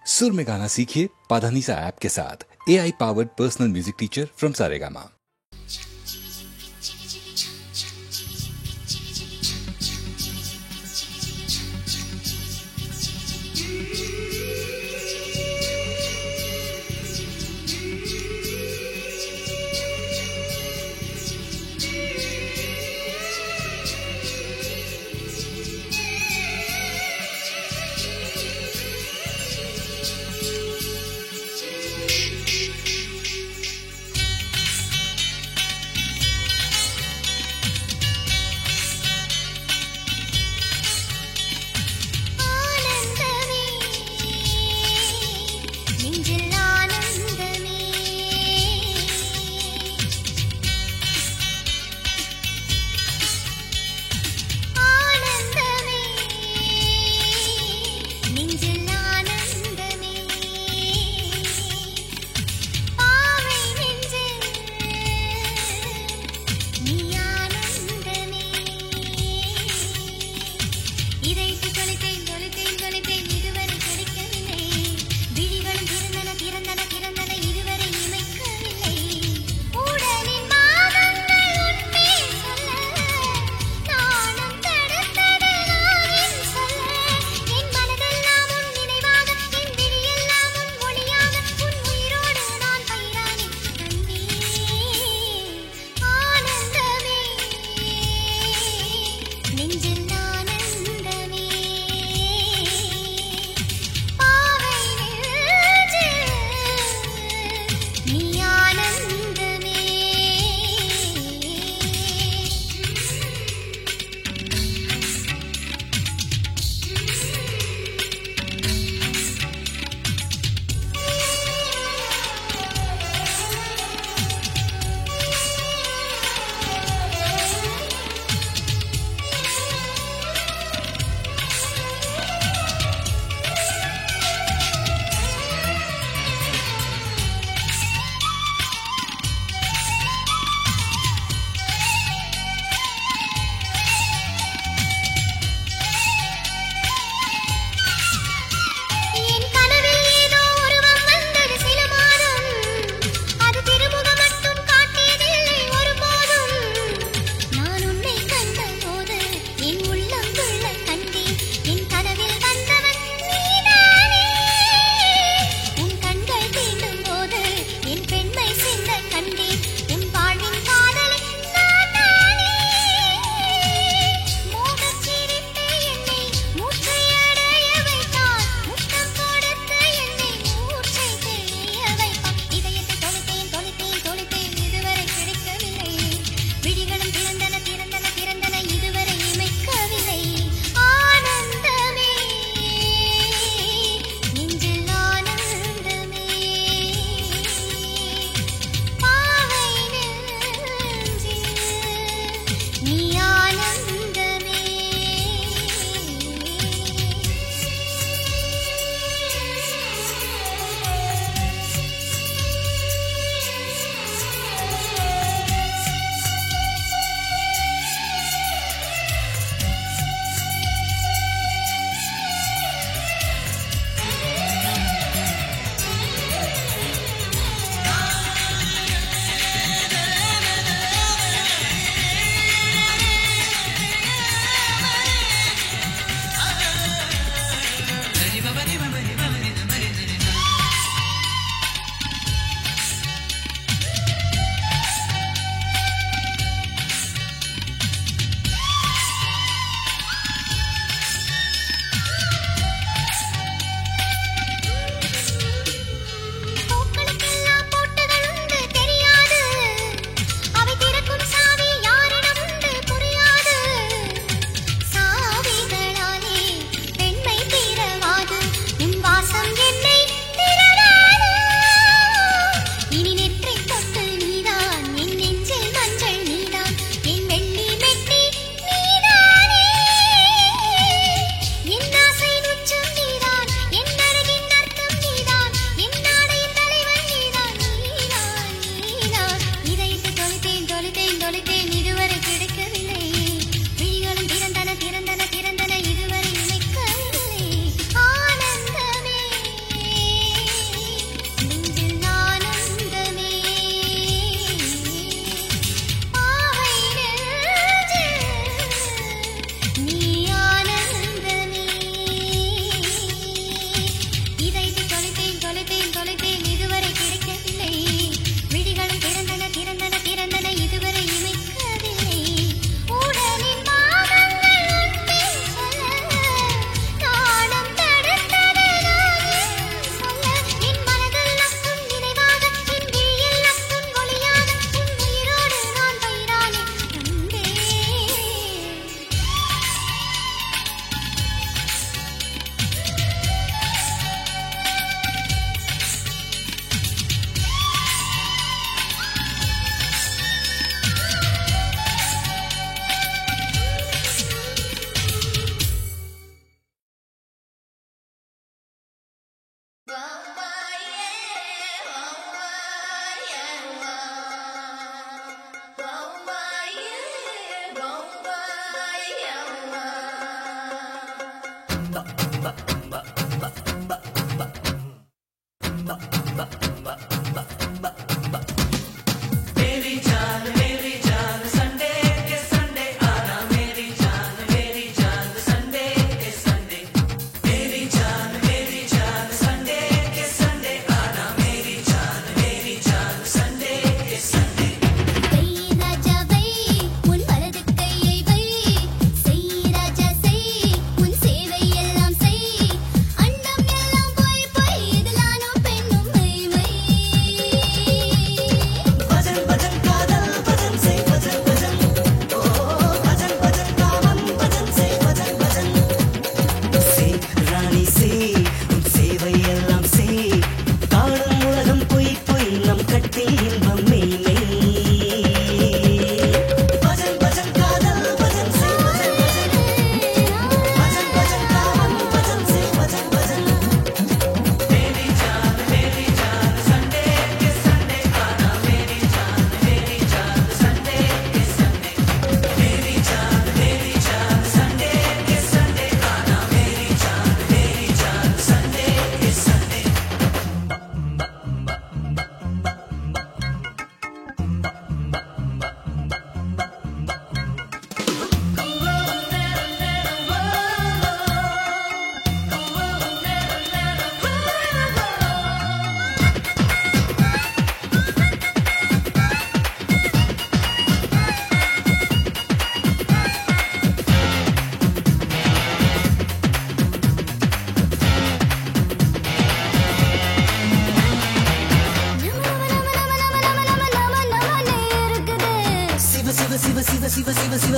सुर में गाना सीखिए पाधानीसा ऐप के साथ। AI powered personal music teacher from Saregama.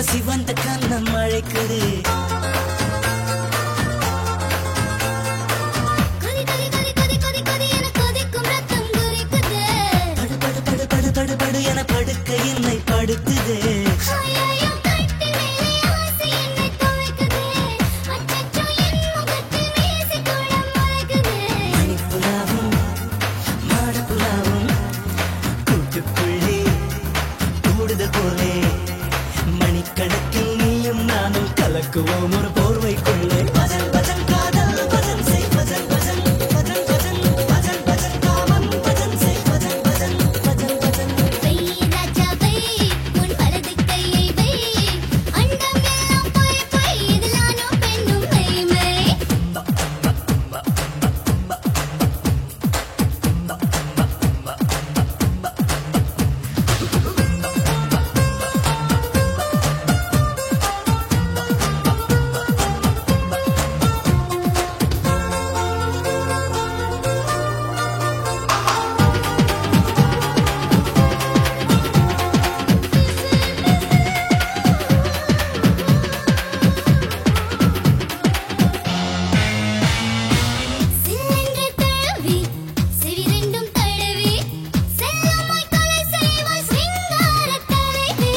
சிவந்த கண்ணம் அழைக்குது படு என படுக்க என்னை படுத்துது மணிப்புலாவும் மாடப்புலாவும் கூட்டுக்குள்ளே கூடுதல் போலே மணிக்கணக்கில் நீயும் நானும் கலக்குவோம் ஒரு போர்வைக்குள்ளே பஜன் பஜன் காதல் பஜன் செய் பஜன் பஜன் பஜன் பஜன் பஜன் பஜன் காமம் பஜன் செய் பஜன் பஜன் பஜன் பஜன் வெய் ராஜாவை உன் வலது கையை வெய் அண்டம் எல்லாம் போய் போய் இதலானோ பெண்ணும் மெய்மை சில்லென்று தழுவி செவிரெண்டும் தழுவி செல்லமாய் கொலை செய்வாய் சிங்காரத் தலைவி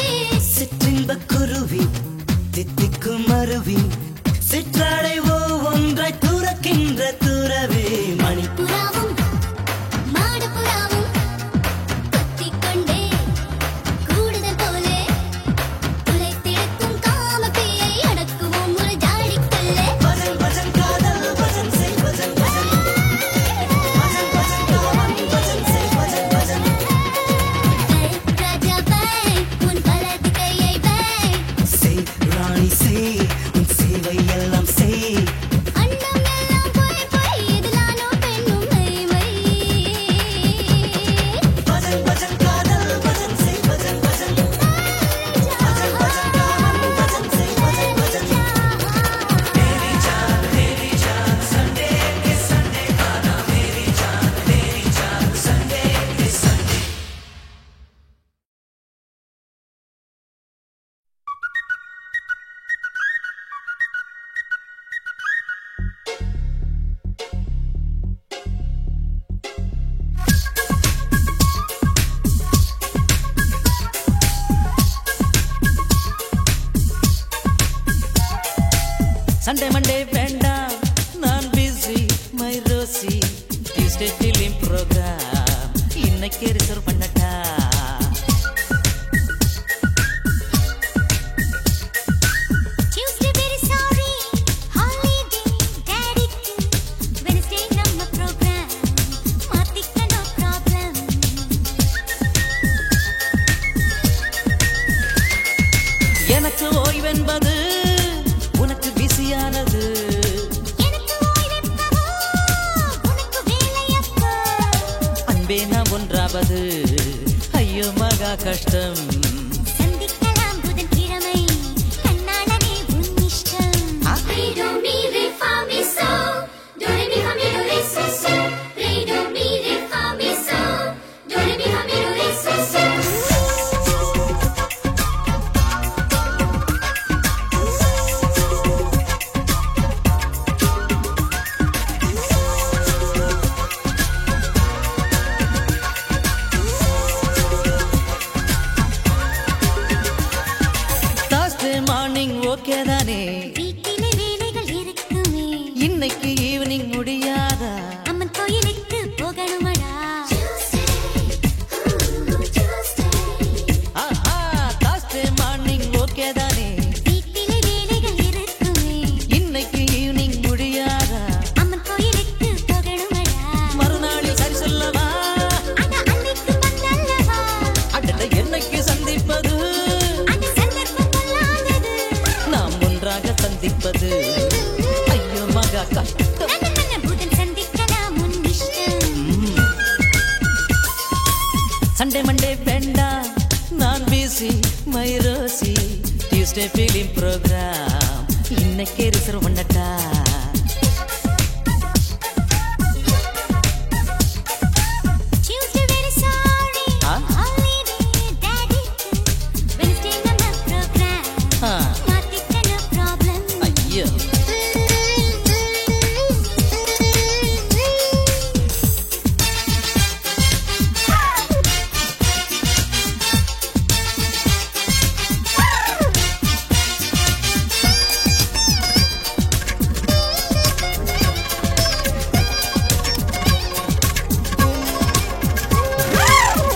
சிற்றின்ப குருவி தித்திக்கும் அருவி சிற்றாடை ஒவ்வொன்றாய் துறக்கின்ற துறவே மணிப்பு புறாவும் மாடப்புறாவும் கொத்திக்கொண்டே கூடுதல் போலே துளைத்திருக்கும் காமப்பேயை அடக்குவோம் ஒரு ஜாடிக்குள்ளே பஜன் பஜன் காதல் பஜன் செய் பஜன் பஜன் பஜன் பஜன் காமம் பஜன் செய் பஜன் பஜன் ராஜாவை உன் வலது கையை வை செய் ராணி செய் உன் சேவை எல்லாம் செய் அண்டம் எல்லாம் போய் போய் இதலானோ பெண்ணும் மெய்மை பஜன் பஜன் காதல் பஜன் செய் பஜன் பஜன் பஜன் பஜன் காமம் பஜன் செய் பஜன் பஜன் சண்டே மண்டே வேண்டாம் நான் busy my Rousey Tuesday film program இன்னைக்கு ரிசர்வ் பண்ணட்டா. எனக்கு ஓய்வென்பது உனக்கு பிஸியானது. அன்பே நாம் ஒன்றாவது ஐயோ மகா கஷ்டம். சந்திக்கலாம் புதன்கிழமை கண்ணாளனே உன் இஷ்டம். ரே do mi re fa mi so do re mi fa mi do re so so. Re do mi re fa mi so do re mi fa mi do re so so. Morning okay தானே? வீட்டிலே வேலைகள் இருக்குமே. இன்னைக்கு evening முடியாதா? அம்மன் கோயிலுக்கு போகணுமடா. ஆஹா தாஸ்டே morning okay தானே? வீட்டிலே வேலைகள் இருக்குமே. இன்னைக்கு ஈவினிங் முடியாதா? அம்மன் கோயிலுக்கு போகணுமடா. மறுநாளில் சரி சொல்லவா? அட அன்னைக்கு வந்தல்லவா. அடட என்னைக்கு சந்திப்பது? அந்த சந்தர்ப்பம் பொல்லாதது. நாம் ஒன்றாக சந்திப்பது ஐயோ மகா கஷ்டம். நன்ன புதன் சந்திக்கலாம் உன் இஷ்டம். சண்டே மண்டே வேண்டாம் நான் busy my Rousey. Tuesday film program இன்னைக்கு ரிசர்வ் பண்ணட்டா. Tuesday very sorry. Huh? Holiday daddy. Wednesday நம்ம program. ஆ, மாத்திக்க no problem. ஐயோ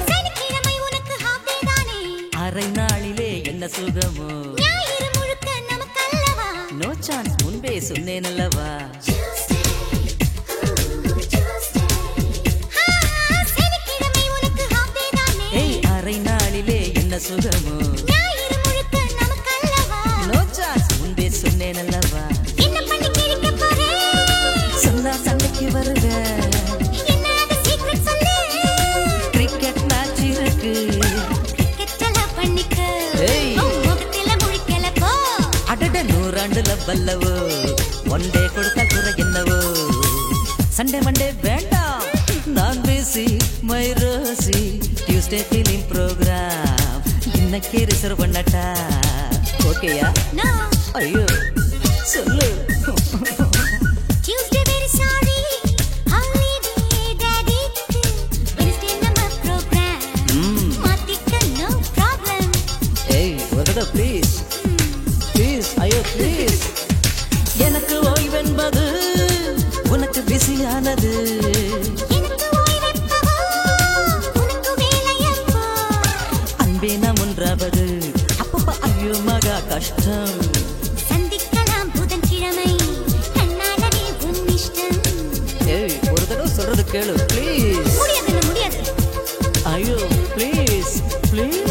சனிக்கிழமை உனக்கு half day தானே. அரை நாளிலே என்ன சுகமோ? ஞாயிறு முழுக்க நமக்கல்லவா. நோ சான்ஸ் முன்பே சொன்னேன் அல்லவா? சனிக்கிழமை உனக்கு half day தானே. ஏய் அரை நாளிலே என்ன சுகமோ? ஞாயிறு முழுக்க நமக்கல்லவா. நோ சான்ஸ் முன்பே சொன்னேன் அல்லவா? என்ன பண்ணி கிழிக்க போறே? சொன்னா சண்டைக்கு வருவேன். என்ன அது secret சொல்லு. கிரிக்கெட் மேட்ச் இருக்கு. கிரிக்கெட்டெல்லாம் பண்ணிக்க. ஏய். உன் முகத்தில முழிக்கல போ. அடட நூறாண்டுல வல்லவோ ஒன் டே கொடுத்தால் குறை என்னவோ? சண்டே மண்டே வேண்டாம் நான் busy my Rousey. Tuesday film program இன்னைக்கு ரிசர்வ் பண்ணட்டா. ஓகேயா? No. ஐயோ சொல்லு. Tuesday very sorry. Holiday daddy. Wednesday நம்ம program. மாத்திக்க no problem. ஏய் ஒரு தடவை ப்ளீஸ் ப்ளீஸ் ஐயோ ப்ளீஸ். எனக்கு ஓய்வென்பது உனக்கு பிஸியானது. எனக்கு ஓய்வெப்பவோ, உனக்கு வேலையப்போ. அன்பே நாம் ஒன்றாவது அப்பப்ப ஐயோ மகா கஷ்டம். சந்திக்கலாம் புதன்கிழமை கண்ணாளனே உன் இஷ்டம். ஏய் ஒரு தடவை சொல்றது கேளு ப்ளீஸ். முடியாதுன்னு முடியாது. ஐயோ ப்ளீஸ் ப்ளீஸ்.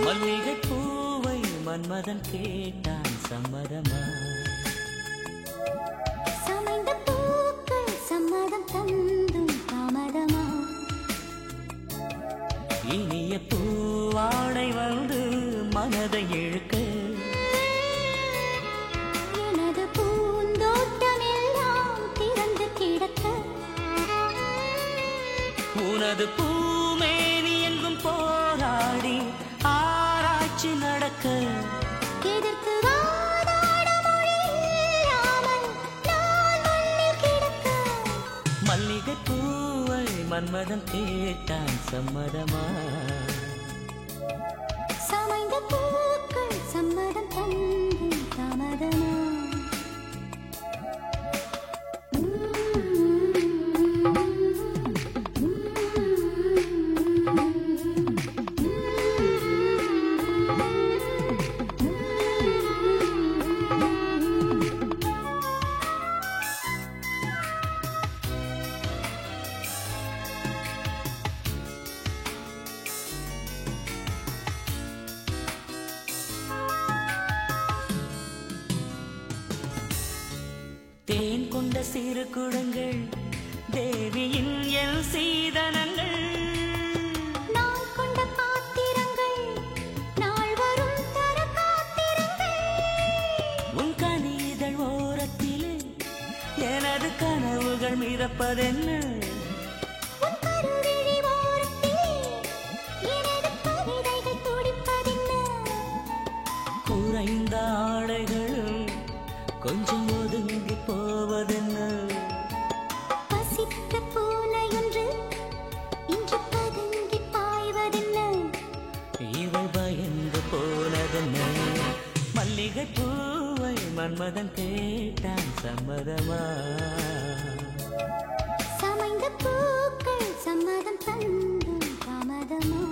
மல்லிகை பூவை மன்மதன் கேட்டான் சம்மதமா? சமைந்த பூக்கள் சம்மதம் தந்தும் தாமதமா? இனிய பூவாடை வந்து மனதை இழுக்க எனது பூந்தோட்டமெல்லாம் திறந்து கிடக்க உனது பூமேனி எங்கும் போராடி ஆராய்ச்சி நடக்க எதிர்த்து வாதாட மொழி இல்லாமல் நான் மண்ணில் கிடக்க மல்லிகை பூவை மன்மதன் கேட்டான் சம்மதமா சமைந்த பூக்கள் சம்மதம் தந்து தாமதமா தேன் கொண்ட சிறு குடங்கள் தேவியின் எல் சீதனங்கள் நான் கொண்ட பாத்திரங்கள் நாள் வரும் தர காத்திரங்கள் உன் கனிதழ் ஓரத்திலே எனது கனவுகள் மிதப்பதென்ன உன் கருவிழி ஓரத்திலே எனது கவிதைகள் துடிப்பதென்ன குறைந்த ஆடைகளும் கொஞ்சம் ஒதுங்கி போவதென்ன பசித்த பூனையொன்று இன்று பதுங்கி பாய்வதென்ன இவள் பயந்து போனதென்ன மல்லிகை பூவை மன்மதன் கேட்டான் சம்மதமா சமைந்த பூக்கள் சம்மதம் தந்தும் தாமதமா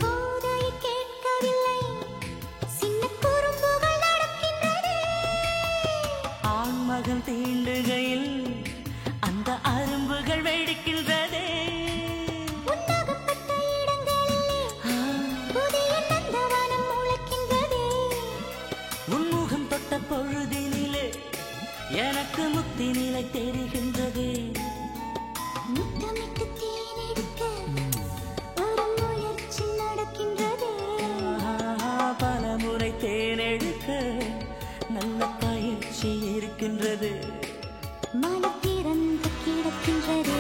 போதை கேட்கவில்லை சின்ன குறும்புகள் நடக்கின்றன ஆண்மகன் தீண்டுகையில் அந்த அரும்புகள் வெடிக்கின்றதே உன்னகப்பட்ட இடங்களிலே புதிய நந்தவனம் முளைக்கின்றதே உன்முகம் தொட்ட பொழுதினிலே எனக்கு முக்தி நிலை தெரிகின்றதே முத்தமிட்டு தேனெடுக்க ஒரு முயற்சி நடக்கின்றதே பல முறை தேனெடுக்க நல்ல பயிற்சி இருக்கின்றது மனம் திறந்து கிடக்கின்றதே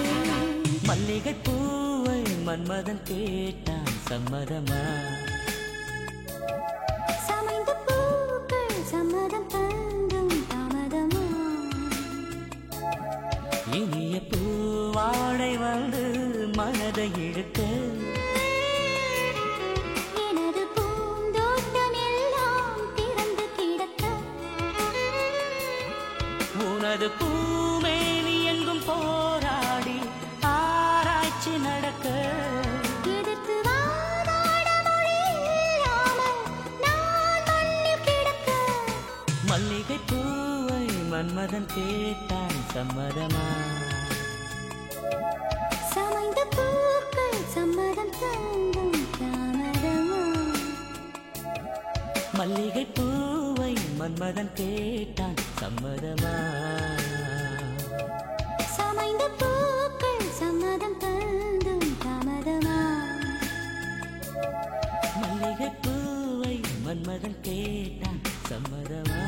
மல்லிகை பூவை மன்மதன் கேட்டான் சம்மதமா சமைந்த பூக்கள் சம்மதம் தந்தும் தாமதமா இனிய பூவாடை வந்து மனதை இழுக்க எனது பூந்தோட்டம் எல்லாம் திறந்து கிடக்க உனது பூமேனி எங்கும் போராடி ஆராய்ச்சி நடக்க எதிர்த்து வாதாட மொழி இல்லாமல் நான் மண்ணில் கிடக்க மல்லிகை பூவை மன்மதன் கேட்டான் சம்மதமா சமைந்த பூக்கள் சம்மதம் தந்தும் தாமதமா மல்லிகை பூவை மன்மதன் கேட்டான் சம்மதமா சமைந்த பூக்கள் சம்மதம் தந்தும் தாமதமா மல்லிகை பூவை மன்மதன் கேட்டான் சம்மதமா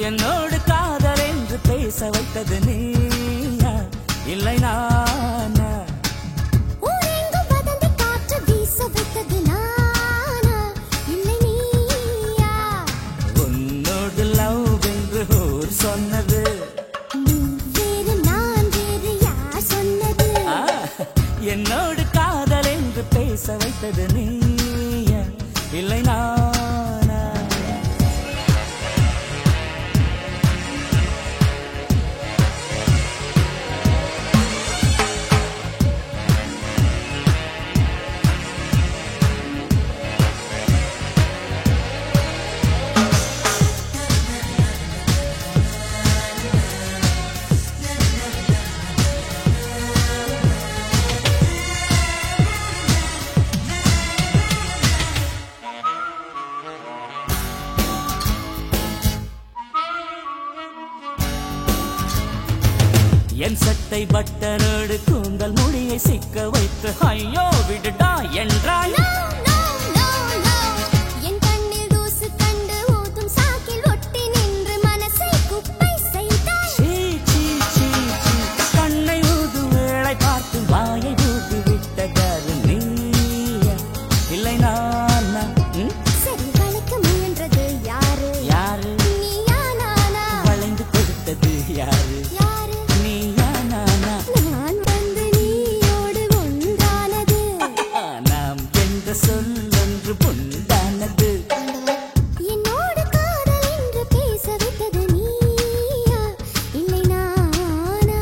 என்னோடு காதல் என்று பேச வைத்தது நீயா இல்லை நானா ஊரெங்கும் வதந்தி என்னோடு காதல் என்று பேச வைத்தது நீயா இல்லை நானா? என் சட்டை பட்டரோடு கூந்தல் முடியை சிக்க வைத்து ஐயோ விடுடா என்றாய். என் கண்ணில் தூசு கண்டு ஊதும் சாக்கில் ஒட்டி நின்று மனசை குப்பை செய்தாய். சீ, சீ, சீ, சீ. கண்ணை ஊதும் வேளை பார்த்து வாயை ஊதி விட்டதாரு நீயா இல்லை நானா? சரி வளைக்க முயன்றது யாரு? யாரு? நீயா நானா? வளைந்து கொடுத்தது யாரு? யாரு? நீயா நானா? நான் வந்து நீயோடு ஒன்றானது. நாம் என்ற சொல்லொன்று பொண்டானது. என்னோடு காதல் என்று பேச வைத்தது நீயா இல்லை நானா?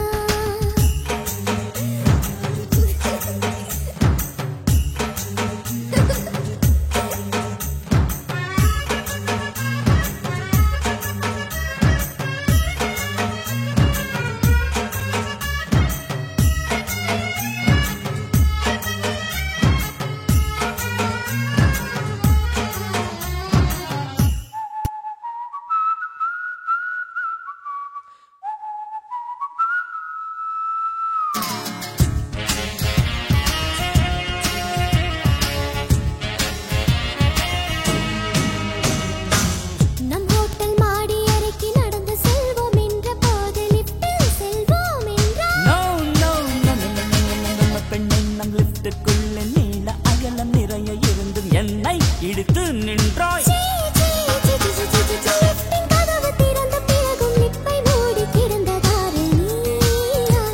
நம் ஹோட்டல் மாடி அறைக்கு நடந்து செல்வோம் என்ற போது லிப்டில் செல்வோம் என்றார். No, no, no, no, no, no, no, no, no, பெண்ணை நம் லிப்டுக்குள்ளே நீள அகலம் நிறைய இருந்தும் என்னை இழுத்து நின்றாய். சீ, சீ, சீ, சீ, சீ, சீ, சீ. லிப்டின் கதவு திறந்த பிறகும் லிப்பை மூடி கிடந்ததாரு நீயா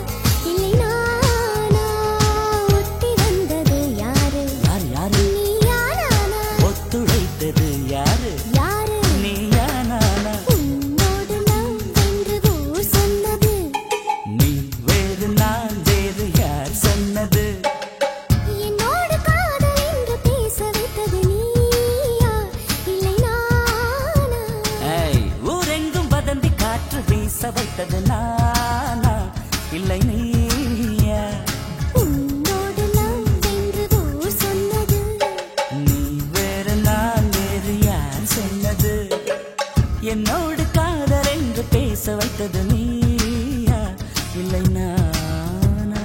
இல்லை நானா? ஒட்டி வந்தது யாரு? யார் யாரு? நீயா நானா? ஒத்துழைத்தது யாரு? யாரு? நீயா நானா? உன்னோடு லவ் என்று ஊர் சொன்னது. நீ வேறு நான் வேறு யார் சொன்னது? என்னோடு காதல் என்று பேச வைத்தது நீயா இல்லை நானா? ஏய், ஊரெங்கும் வதந்தி காற்று வீச வைத்தது நானா இல்லை நீயா? உன்னோடு லவ் என்று ஊர் சொன்னது. நீ வேறு நான் வேறு யார் சொன்னது? என்னோடு காதல் என்று பேச வைத்தது நீயா இல்லை நானா?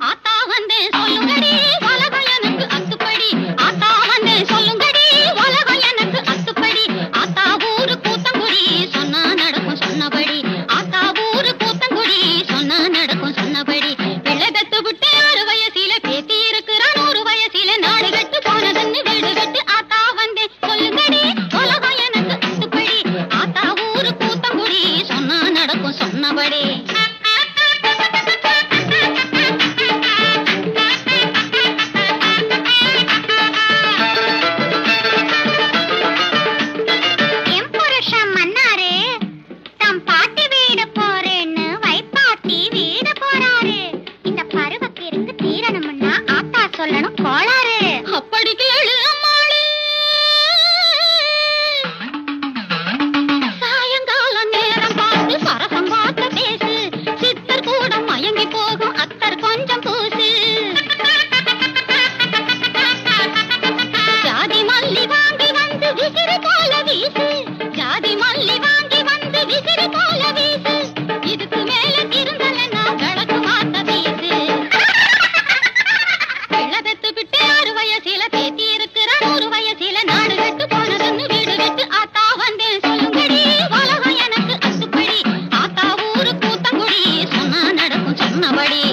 ஆத்தா வந்து சொல்லுங்கடி உலகம் எனக்கு அத்துப்படி. ஆத்தா வந்து சொல்லுங்கடி உலகம் எனக்கு அத்துப்படி. ஆத்தா ஊரு கூத்தங்குடி சொன்னா நடக்கும் சொன்னபடி. ஆத்தா ஊரு கூத்தங்குடி சொன்னா நடக்கும் சொன்னபடி. பிள்ளை பெத்து விட்டு 6 வயசில பேத்தி இருக்கிறா 100 வயசில நாடு கட்டு போனதுன்னு வீடு கட்டு. ஆத்தா வந்து சொல்லுங்கடி உலகம் எனக்கு அத்துப்படி. ஆத்தா ஊரு கூத்தங்குடி சொன்னா நடக்கும் சொன்னபடி. என் புருஷன் மன்னாரு தம் பாட்டி வீடு போறேன்னு வைப்பாட்டி வீடு போறாரு. இந்த பருவக்கு இருந்து தீரணும்னா ஆத்தா சொல்லணும் கோளாறு. அப்படி கேளு அம்மாளே. சாயங்காலம் நேரம் பார்த்து சரசம் பார்த்து பேசி விசிறி போல வீசு, இதுக்கு மேல திருந்தலன்னா விளக்கு மாத்த வீசு. பிள்ளை பெத்து விட்டு 6 வயசில பேத்தி இருக்கிற 100 வயசில நாடு கட்டு போனதுன்னு வீடு விட்டு ஆத்தா வந்தேன் சொல்லுங்கடி, உலகம் எனக்கு அத்துப்படி. ஆத்தா ஊரு கூத்தங்குடி, சொன்னா நடக்கும் சொன்னபடி.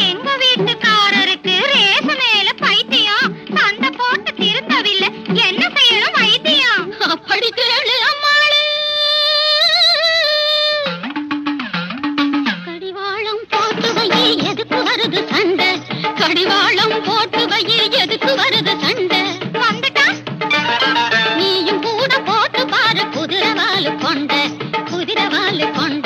எங்க வீட்டுக்காரருக்கு ரேச மேல பைத்தியம், சண்டை போட்டு திருந்தவில்லை, என்ன செய்யணும் வைத்தியம்? அப்படி கேளு அம்மாளு. கடிவாளம் போட்டு வை, எதுக்கு வருது சண்டை? கடிவாளம் போட்டு வை, எதுக்கு வருது சண்டை? வந்துட்டா நீயும் கூட போட்டு பாரு, குதிரவாலு கொண்ட, குதிரவாலு கொண்ட.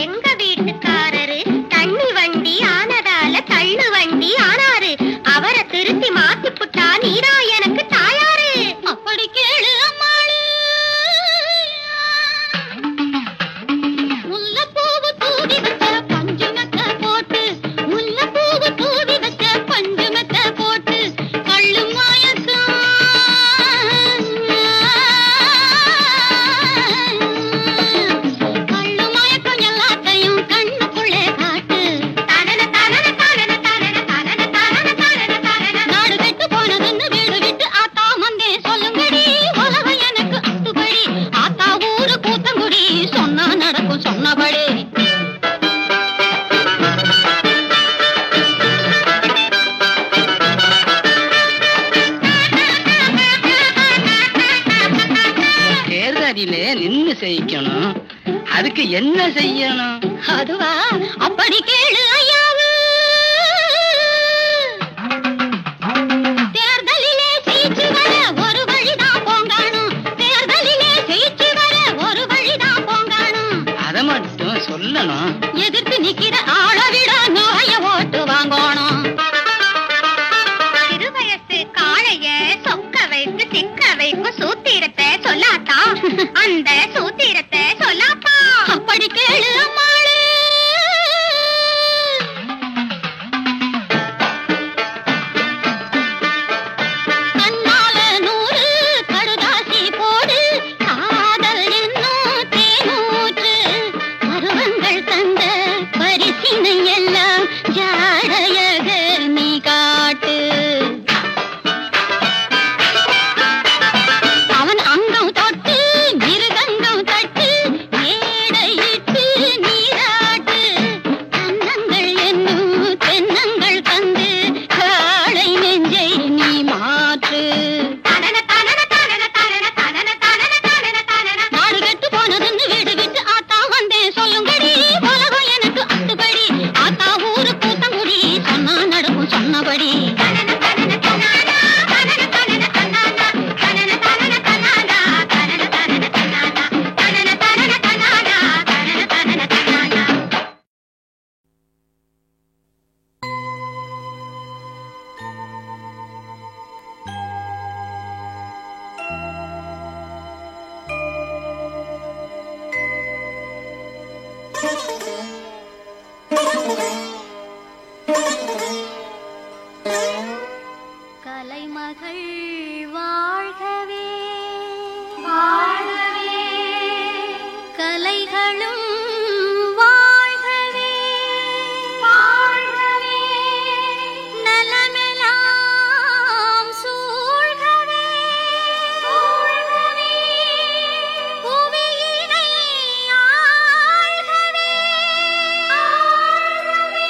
எங்க வீட்டுக்காரரு தண்ணி வண்டி ஆனதால தள்ளு வண்டி ஆனாரு, அவரை திருத்தி மாத்தி புட்டா நீரா எனக்கு தாயாரு. அப்படி கேளு அம்மாளு. முல்லைப்பூவு தூவி வச்ச பஞ்சு மெத்த போட்டு, முல்லைப்பூவு தூவி வச்ச பஞ்சு மெத்த போட்டு, கள்ளு மாயக்கம் கள்ளு மயக்கம் எல்லாத்தையும் கண்ணுக்குள்ளே காட்டு. தனன தனன தனன தனன தனன தனன தனன தனன. நாடு கெட்டு போனதுன்னு வீடு விட்டு ஆத்தா வந்தே சொல்லுங்கடி, உலகம் எனக்கு அத்துப்படி. ஆத்தா ஊரு கூத்தங்குடி, சொன்னா நடக்கும் சொன்னபடி. தேர்தலிலே நின்னு செய்யணும், அதுக்கு என்ன செய்யணும்? அதுவா, அப்படி கேளு ஐயாவு. தேர்தலிலே ஜெயிச்சு வர ஒரு வழிதான் போங்காணும், தேர்தலிலே ஜெயிச்சு வர ஒரு வழிதான் போங்காணும். அதை மட்டும் சொல்லணும். எதிர்த்து நிக்கிற ஆளை விட நோய ஓட்டு வாங்கணும். சிறு வயசு காளைய சொக்க வைத்து சிக்க வைக்கும் சூத்திரத்தை சொல்லாத்தா, அந்த சூத்திரத்தை சொல்லாப்பா. அப்படி கேளு அம்மாளு. கண்ணால 100 கடுதாசி போடு, காதல் என்னும் தேனூற்று, பருவங்கள் தந்த பரிசினை எல்லாம் ஜாடையக நீ காட்டு. அவன் அங்கம் தொட்டு மிருதங்கம் தட்டு, மேடையிட்டு நீராட்டு, கன்னங்கள் என்னும் தென்னங்கள் தந்து காளை நெஞ்சை நீ மாற்று. தனன தனன தனன தனன தனன தனன தனன தனன. நாடு கெட்டு போனதுன்னு வீடு விட்டு ஆத்தா வந்தேன் சொல்லுங்கடி, உலகம் எனக்கு அத்துப்படி. ஆத்தா ஊரு கூத்தங்குடி, சொன்னா நடக்கும் சொன்னபடி. தனன தனன தன்னானா, தனன தனன தன்னானா, தனன தனன தன்னானா, தனன தனன தன்னானா, தனன தனன தன்னானா, தனன தனன தன்னானா. கலைமகள் வாழ்கவே வாழ்கவே, கலைகளும் வாழ்கவே வாழ்கவே, நலமெல்லாம் சூழ்கவே சூழ்கவே, புவியினை ஆள்கவே ஆள்கவே.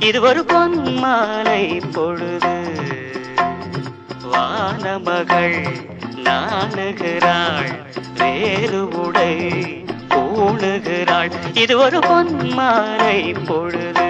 இது ஒரு பொன்மாலை பொழுது. வானமகள் நாணுகிறாள், வேறு உடை பூணுகிறாள். இது ஒரு பொன்மாலை பொழுது.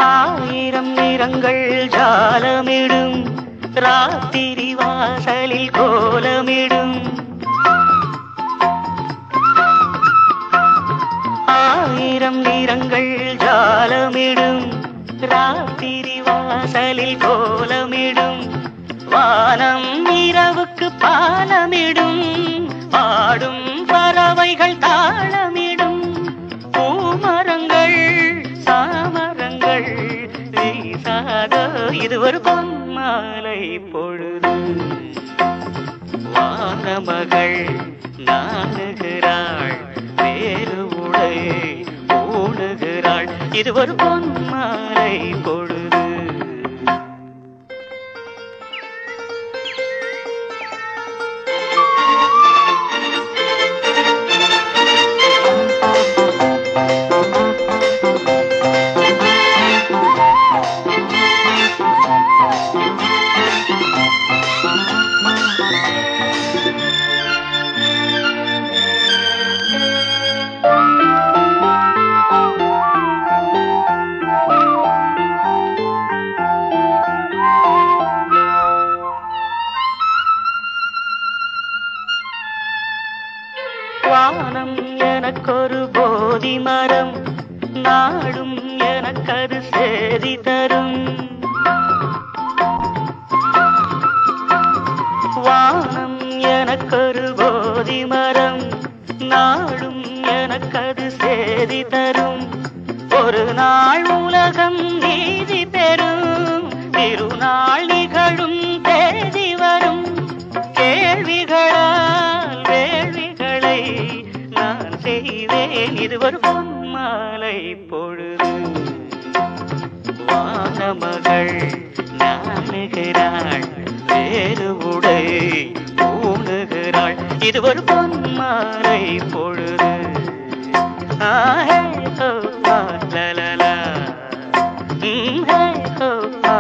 ஆயிரம் நிறங்கள் ஜாலமிடும், ராத்திரி வாசலில் கோலமிடும். ஆயிரம் நிறங்கள் ஜாலமிடும், ராத்திரி வாசலில் கோலமிடும். வானம் இரவுக்கு பாலமிடும், பாடும் பறவைகள் தாளமிடும். பூமரங்கள் சாமரங்கள் வீசாதோ, இது ஒரு பொன்மாலை பொழுது. வானமகள் நாணுகிறாள், வேறு உடை பூணுகிறாள். இது ஒரு பொன்மாலை பொழுது. வானம் எனக்கொரு போதி மரம், நாடும் எனக்கது சேதி தரும். வானம் எனக்கொரு போதி மரம், நாடும் எனக்கது சேதி தரும். ஒரு நாள் உலகம் நீதி பெறும், திருநாள் நிகழும் தேதி வரும். கேள்விகளால் வேள்விகளை நான் செய்வேன், இது ஒரு பொன்மாலை பொழுது. வானமகள் நாணுகிறாள், வேறு உடை பூணுகிறாள். இது ஒரு பொன்மாலை பொழுது. ஆஹே ஹோ ஆ லலலா, ஹே ஹோ ஆ.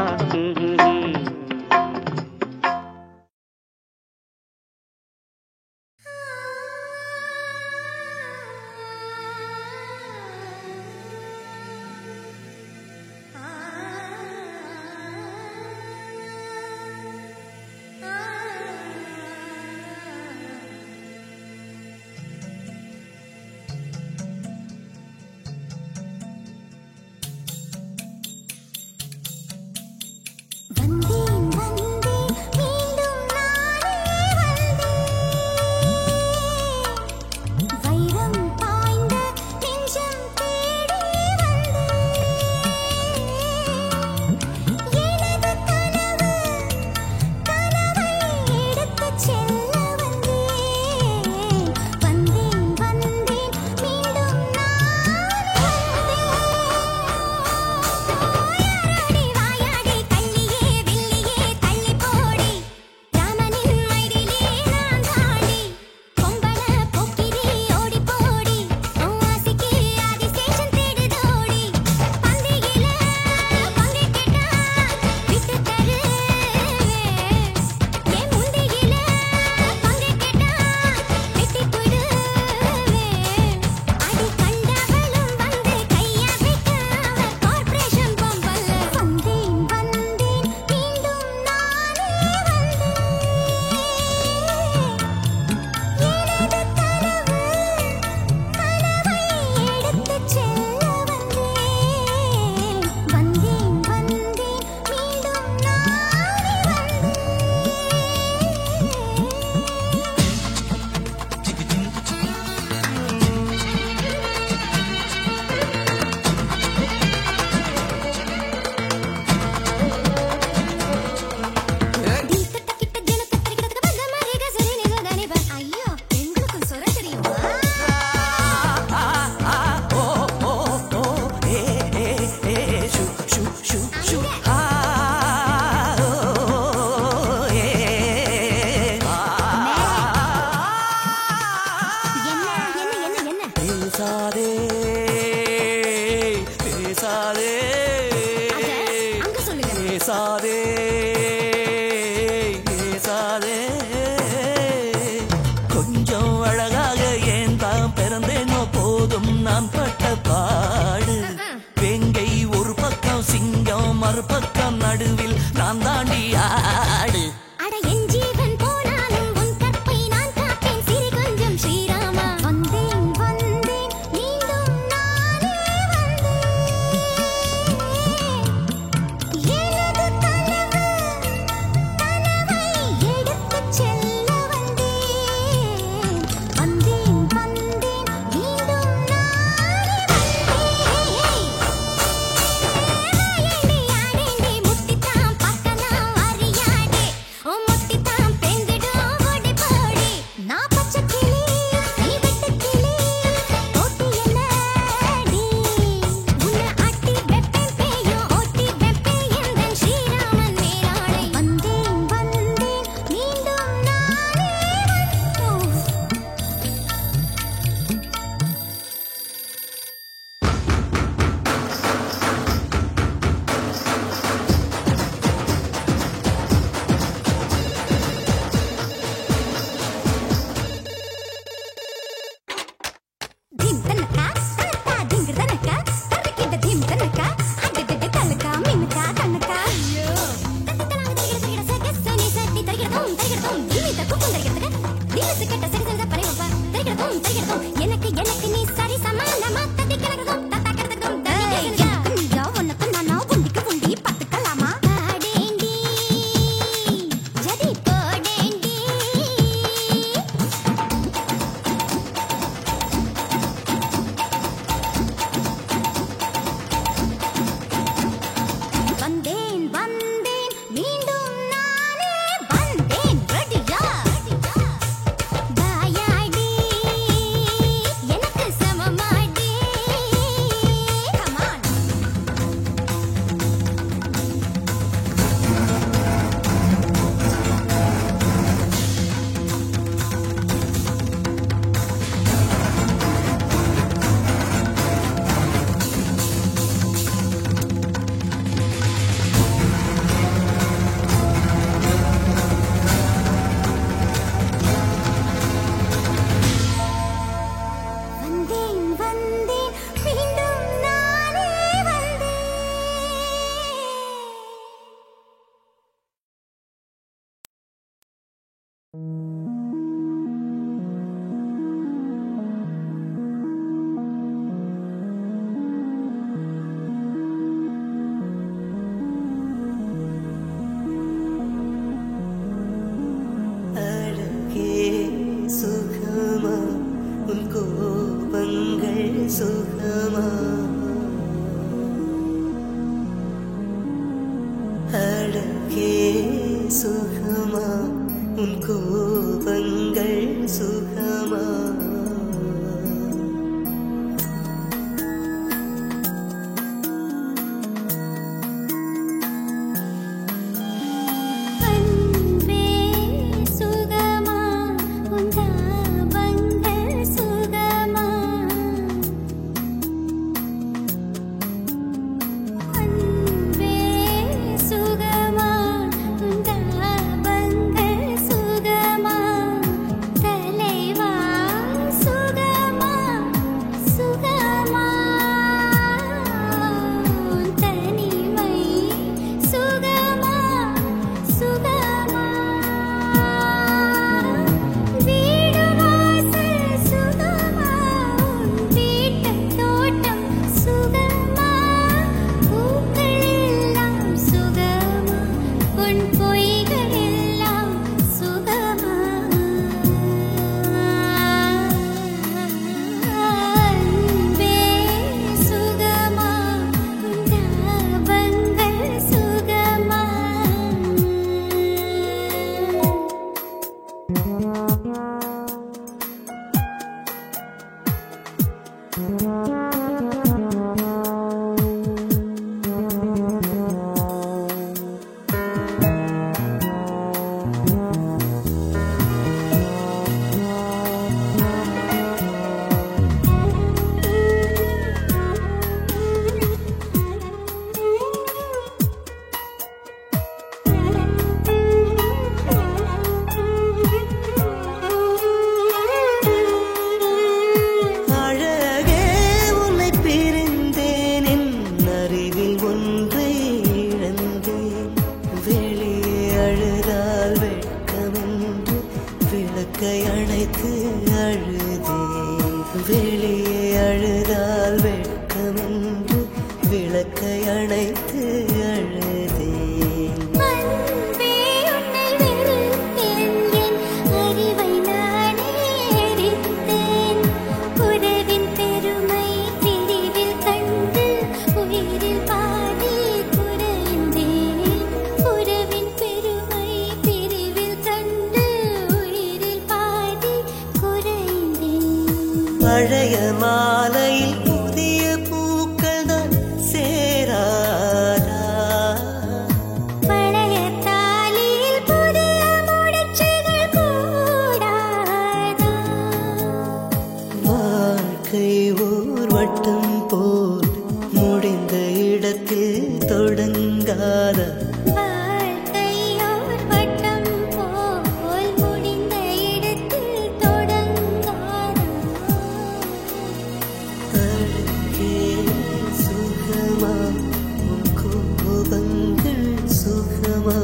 அழுதால் வெட்கமென்று விளக்கை அணைத்து அழுதேன். வெளியே அழுதால் வெட்கமென்று விளக்கை அணைத்து அழுதேன். அன்பே உன்னை வெறுத்தேன், என் அறிவை நானே எரித்தேன். உறவின் பெருமை பிரிவில் கண்டு உயிரில் பாதி குறைந்தேன். உறவின் பெருமை பிரிவில் கண்டு உயிரில் பாதி குறைந்தேன். பழைய மாலையில் புதிய பூக்கள் தான் சேராதா? பழைய தாலியில் புதிய முடிச்சுகள் கூடாதா? வாழ்க்கை ஓர் வட்டம் போல் முடிந்த இடத்தில் தொடங்காதா? வாழ்க்கையோர் வட்டம் போல் முடிந்த இடத்தில் தொடங்காதா? அழகே சுகமா, உன் கோபங்கள் சுகமா?